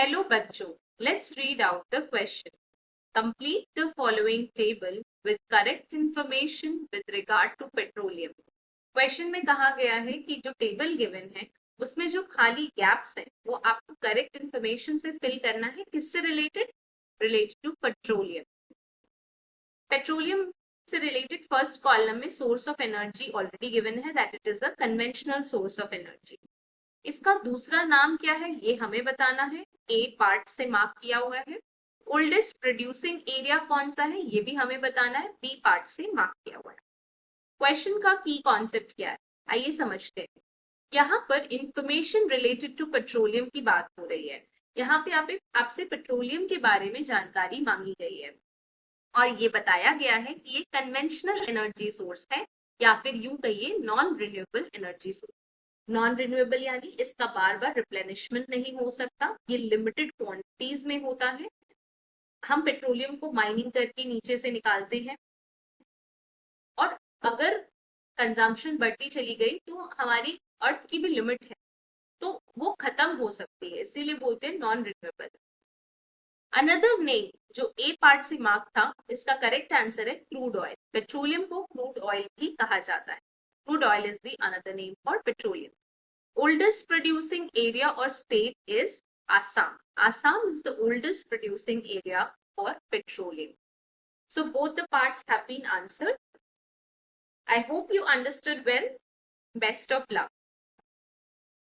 Hello बच्चों, let's read out the question. Complete the following table with correct information with regard to petroleum. Question में कहा गया है कि जो टेबल गिवन है उसमें जो खाली गैप्स हैं वो आपको करेक्ट इंफॉर्मेशन से फिल करना है. किससे रिलेटेड टू पेट्रोलियम. पेट्रोलियम से रिलेटेड फर्स्ट कॉलम में source of energy already given है, that it is a conventional source of energy. इसका दूसरा नाम क्या है ये हमें बताना है. ए पार्ट से मार्क किया हुआ है. ओल्डेस्ट प्रोड्यूसिंग एरिया कौन सा है ये भी हमें बताना है. बी पार्ट से मार्क किया हुआ है. क्वेश्चन का की कॉन्सेप्ट क्या है आइए समझते हैं. यहाँ पर इंफॉर्मेशन रिलेटेड टू पेट्रोलियम की बात हो रही है. यहाँ पे आपसे पेट्रोलियम के बारे में जानकारी मांगी गई है और ये बताया गया है कि ये कन्वेंशनल एनर्जी सोर्स है या फिर यूं कहिए non renewable energy source. Non renewable यानी इसका बार बार रिप्लेनिशमेंट नहीं हो सकता, ये लिमिटेड क्वांटिटीज में होता है. हम पेट्रोलियम को माइनिंग करके नीचे से निकालते हैं और अगर कंजम्पशन बढ़ती चली गई तो हमारी अर्थ की भी लिमिट है तो वो खत्म हो सकती है, इसीलिए बोलते हैं नॉन रिन्यूएबल. अनदर नेम जो ए पार्ट से मार्क था इसका करेक्ट आंसर है क्रूड ऑयल. पेट्रोलियम को क्रूड ऑयल भी कहा जाता है. Crude oil is the another name for petroleum. Oldest producing area or state is Assam. Assam is the oldest producing area for petroleum. So both the parts have been answered. I hope you understood well. Best of luck.